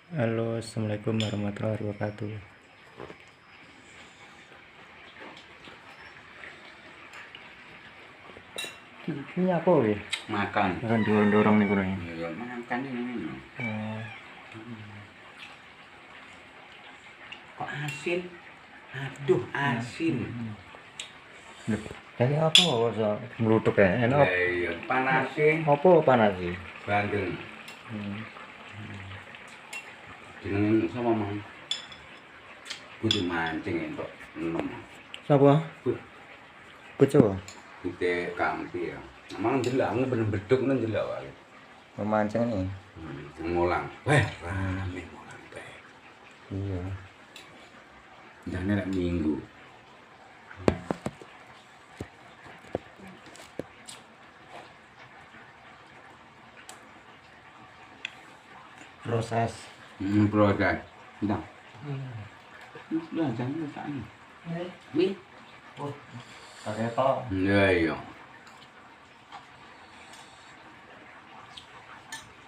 Halo, assalamualaikum warahmatullahi wabarakatuh. Ini apa ya? Makan. Makan dorong-dorong nih kurangnya. Ya, makan ini. Oh, Kok asin? Aduh, asin. Jadi apa kok melutuk ya? Enak. Lah iya, panasin. Apa panas sih? Bandeng. Hmm. Jenenge sapa, Mang? Kudu mancing entuk enem. Siapa? Kucu. Kute kampi ya. Emang jelak bener beduk nang jelak wae. Memancing nih. Ngulang. Weh, rame ngulang teh. Iya. Jane lek minggu. Proses. Proses. Ndak. Sudah jane sakne. Wih. Oh, ternyata. Ya iya.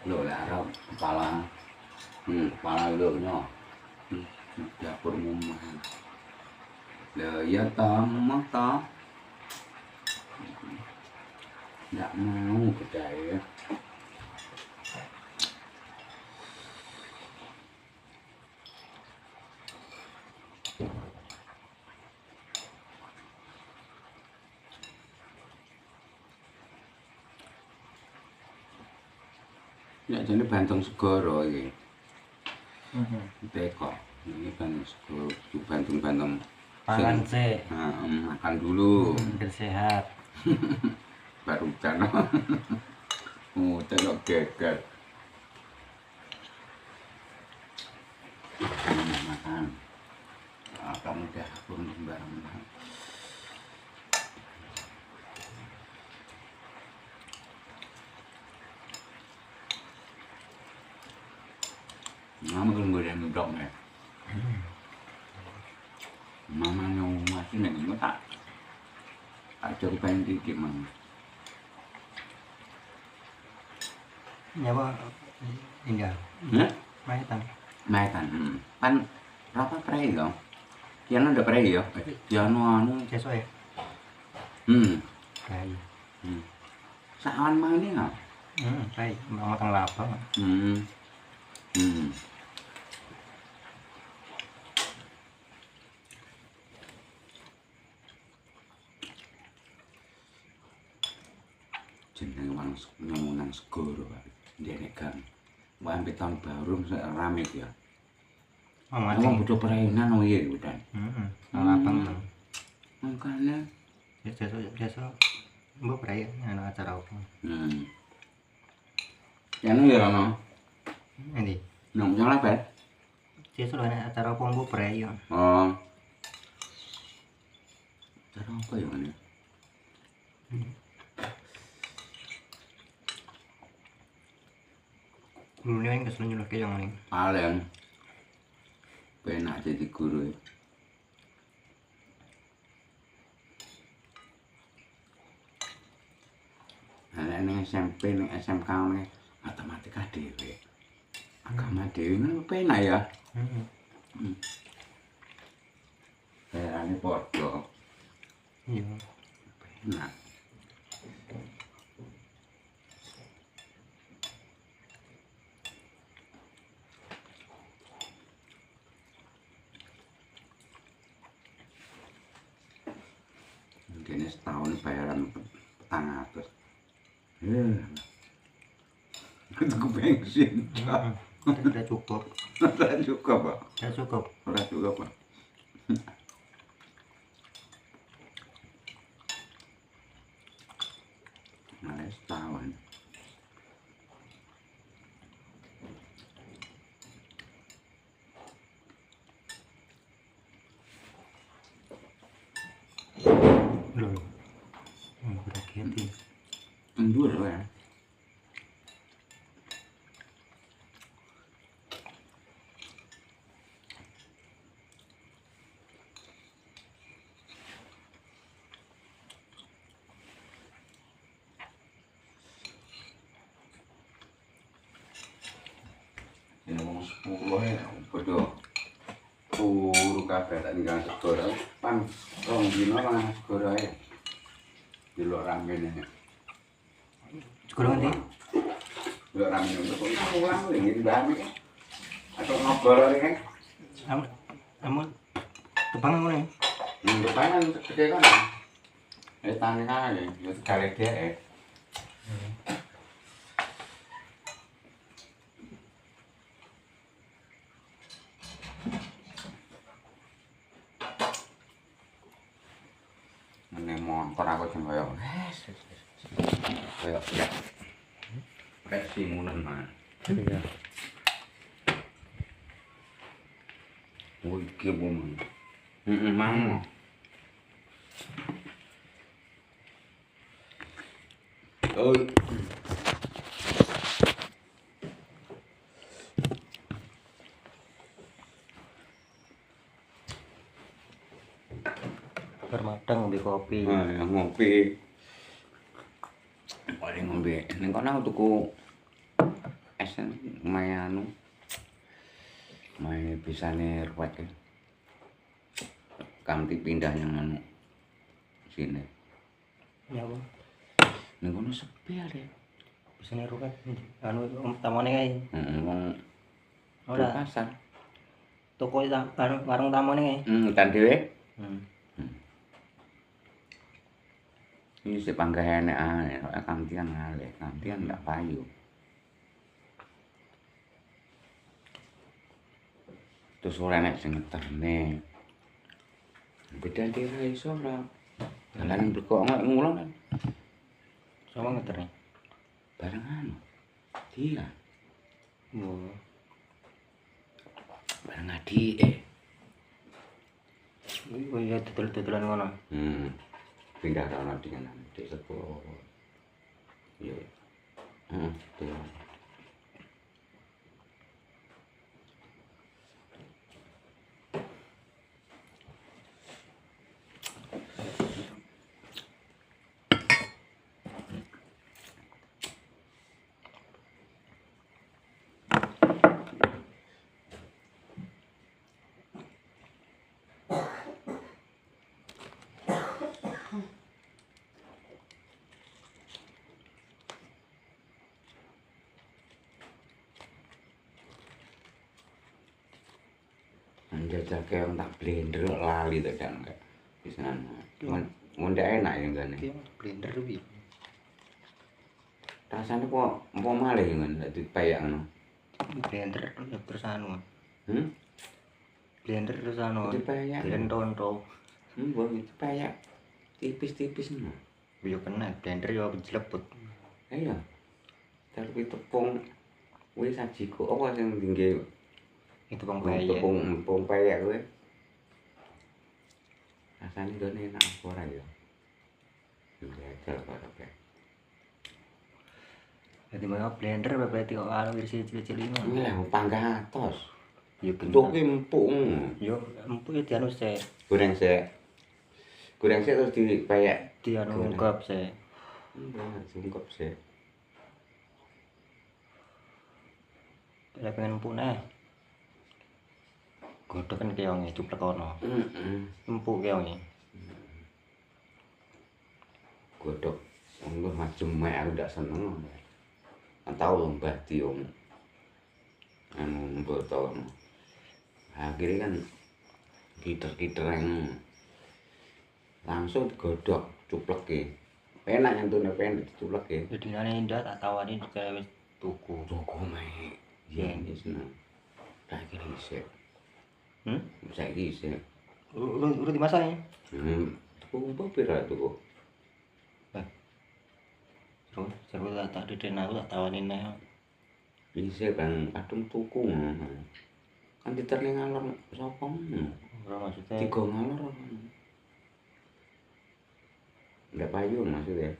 Lho lah arep kepala. Kepala lho nyo. Dapur mumahan. Lah ya ta, mah ta. Nggak mau percaya. Ya jadi Bantung Segoro iki. Teko. Ini Bantung Segoro, Bantung-Bantung. Pangan sih. Nah, makan dulu. Biar sehat. Baru kan. Tengok geger. Makan. Kamu udah kurang barang. Mama kan gue yang ngedok ya. Mama yang masih nih, tak coba pengen dikit mama. Ya apa? Tinggal. Maitan. Maitan, kan berapa prei dong? Kian ada prei ya? Kian anu. Sesuai ya? Baik. Sawan mah ini nggak? Baik. Mau matang lapa. Jeneng wong nang Segoro Pak. Ndene gang. Wah, sampai tahun baru rame ya. Oh, Emang butuh perainan oh iya udah. Lapang tuh. Makanya. Biasa. Mbak perayaan anak acara apa? Yang ya no. Ini. Nong yang apa? Biasa anak acara apa mbak perayaan? Oh. Acara apa ya ini? Ini kan keseluruhan kayak yang ini. Paling penak jadi guru ya. Nah, ini SMP, ini SMK, ini matematika dewe. Agama dewe ini penak ya. Ini podo. Iya. Penak. Mungkin setahun bayaran 400. Itu bensin. Sudah cukup. Ora cukup, Pak. Sudah cukup. Ora cukup, Pak. Malah setahun. Loh. Udah ganti. Mundur ya. Ini wong 10 ya, padha turu kabeh tak tinggal segara. Pan rong dino lan segara ae. Di luar ramene. Segoro ngendi? Luar ramene kok ulang ngene mbah iki. Atau ngobrol iki kan. Amun tebang ngono ya. Depan gede kan. Tane kae, yo tegale dhek. Ini motor aku sing koyo koyo ya. Kayak simulan mah. Iya. Woi, iki bom. Mang. Oh. Bermadang ngombe kopi. Ngopi. Paling ngombe. Ning kono aku tuku es main anu. Main bisane ruwet. Kanthi pindah yang anu sini. Ya, Bang. Ning kono sepi ale. Bisa niru kan. Anu tamone kae. Wong Ora pasar. toko warung tamone kae. Kan dhewe. Ini si panggahan ae, kantian ale, kantian ndak payu. Terus ora nek sing ngeterne. Beda dhewe iso ora. Dalan blekok ngulon. Sama ngeterne. Bareng anu. Dia. Oh. Bareng adike. Oh iya dodol-dodolan ngono. Pindah ana dengan di sekolah. Iya. Betul. Jajal kayak orang tak blender lali tuh dan kayak pisanan. Mun enak ya kan. Iki blender piye? Rasane kok empuk malih kan nek dipayak ngono. Blender terus anu. Hmm? Blender terus anu. Dipayak. Tonto. Mbok dipayak tipis-tipis ngono. Yo kena blender yo jleput. Iya. Tapi tepung wis saji kok apa sing tinggi Itu bang bayi. tepung payak kuwi. Rasane gone enak apa ora ya? Jajal kok. Jadi mau blender berarti kok anu versi cilik-cilik Ini ngono. lah panggang atos. Yo Bentuke empuk. Yo empuk ya dianu se. Goreng sik. Goreng sik terus dipayak. Dianu ungkap se. Sungkep sik. Lek pengen empuk nah. Godhog kan keonge cuplek ono. Empuk keonge. Godhog ngono macem mek aku ndak seneng. Kan tau Mbah Diong. Anu botol. Akhirnya kan kiter-kiter yang langsung digodhog cupleke. Enak nyentune penak dicupleke. Jadi nane indah tak tawani wis tuku. Tuku mek. Yen wis seneng. Tak kira isih. Saiki isih. Urut dimasak ya? Tuku apa pira tuku? Terus seru tak diden aku tak tawani neh. Isih kan kadung tuku. Kan diterling ngalor sapa ngono. Ora maksudnya Tiga ngalor. Ndak payu maksudnya.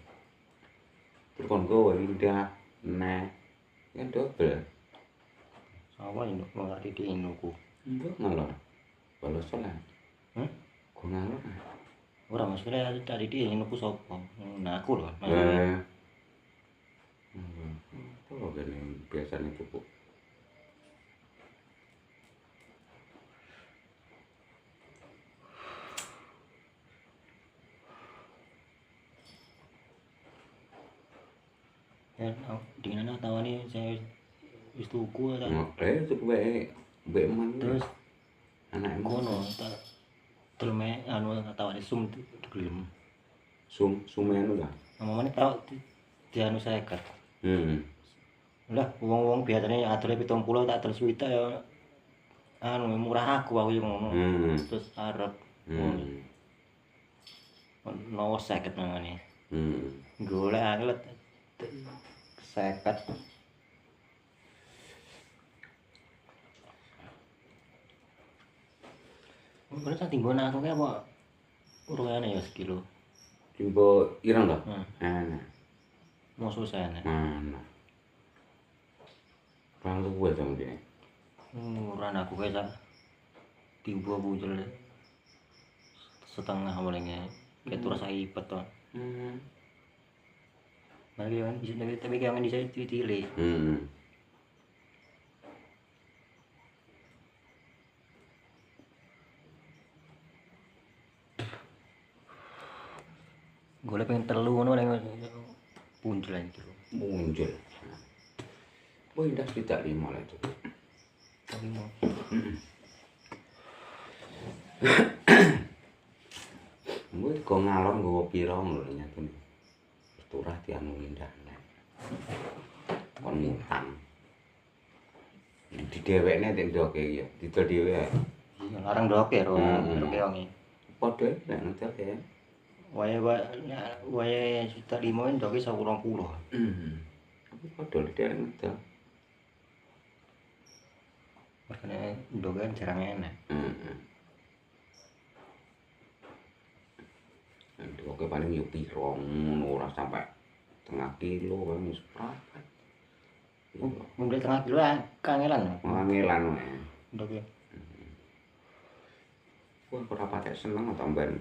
Terus kon go indah nah. Kan double. sama ini mau tak didiin aku. Mbok ngalor. Balas salat. Go ngalor. Ora maksudnya tak didiin aku sapa? Nah aku lho. Oh, gini biasanya cukup. Ya dengan tawani saya wis tuku ta. Tuku wae mbek men. Terus Anake kono tak terme anu tawani sum gelem. Sume anu ta. Mamane tau di anu 50. Lah wong-wong biasane adole 70 tak terus wita ya anu murah aku yo ngono. Terus arep ngono. Nowo 50 namanya. Golek angel 50. Ngono sak timbon aku ki apa urungane ya sekilo. Timbo ireng to? Enak. Mosok sana. Mana. Bang luwe to mrene. Murah aku kae sak timbo buncel setengah mulainya. Kayak turun saya ipet to. Mari kan bisa tapi kan bisa cilik. Golek pengen telu ngono ning buncel iki. Muncul. Wah, indah tidak 5 lah itu. Tapi mau Gue kok ngalon gue piro lho nyatane. Turah dianu indah. Kon ngutang. Di dhewekne nek ndoke ya, didol dhewe. iya larang doke ro wonge. Padha nek ndoke. Wae juta 5 ndoke 120. Tapi padha dhewek ngedol. Makanya ndoke jarang enak. Oke paling yo piro ngono ora sampai setengah kilo kan wis prapat. Mung setengah kilo kangelan. Kangelan wae. Ndoke. Wah, ora patek seneng ta mben.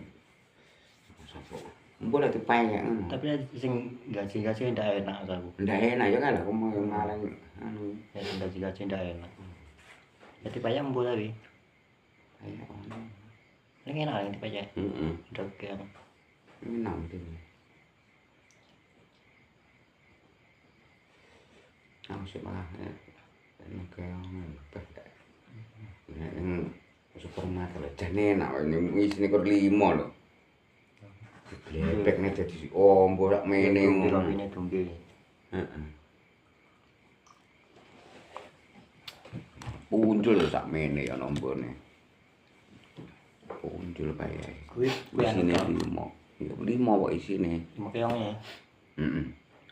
Sopo? Mbok lek dipayek ngono. Tapi sing gaji-gaji ndak enak aku. Ndak enak ya kan aku mau ngaleng anu. Ya gaji-gaji ndak enak. Jadi payah mbok tadi. Ayo ono. Ning enak ning dipayah. Ndoke. Minang dene. Aku sih malah nek nek supermarket lho jane enak wae isine kur 5 lho. Glepek nek dadi ombo rak mene ngono. Ini dombe. Heeh. Punjul sak mene ya nombone. Punjul bae. Kuwi isine 5. Ya 5 kok isine. Cuma keongnya.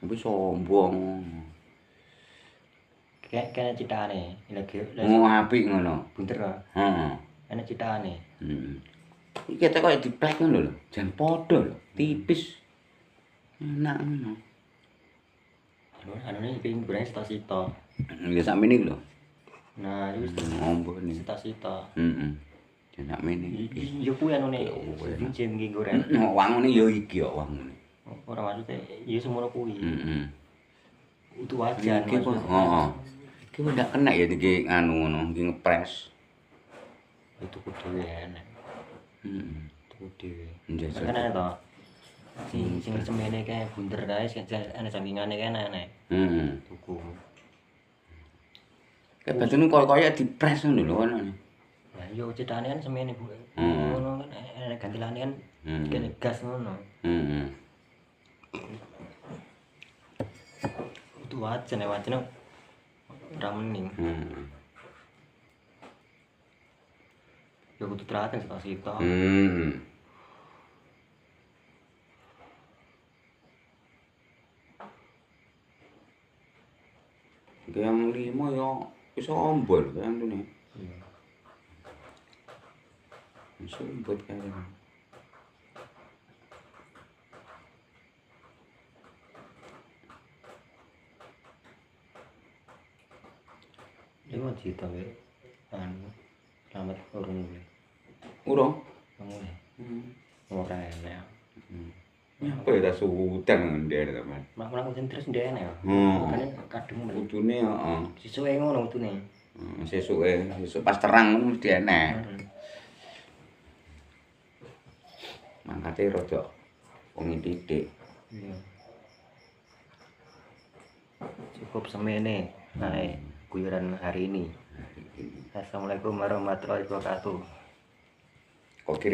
Tapi sombong. Kayak citane, lagi Apik ngono. bunter kok. Heeh. Enak citane. Iki ketok koyo diplek ngono lho. Jan padha lho, tipis. Enak ngono. Anu ini pengen goreng sita-sita. Ya sakmene iki lho. Nah, itu Ombone. sita-sita. Enak mene. Yo kuwi anune sing iki goreng. Wangune ya iki kok wangune. Ora maksudnya ya semono kuwi. Utuh wajan. Iki kok heeh. Iki ndak kena ya iki anu ngono, iki ngepres. Itu kudu enak. Kudu. Njajal. Kan ana to. Sing semene kae bunder kae sing ana sampingane kae enak. Tuku. Kayak batune koyo dipres ngono lho ono. Lah yo cetane kan semene Bu. Ngono kan enak gantilane kan kene gas ngono. Itu wajan ora mending. Ya kudu teraten sita-sita. Yang 5 ya iso ombol kan ini. Iya. Iso ombol kan. Lima juta we. Anu selamat urung we. Urung? Ngene. Ora enak. Apa ya sudan ndek teman. Mak ora terus ndek enak. Kan kadung men. Kudune heeh. Sisuke ngono kudune. Sesuke pas terang mesti enak. Mangkate rada wengi titik. Iya. cukup semene guyuran hari ini. Assalamualaikum warahmatullahi wabarakatuh. Oke.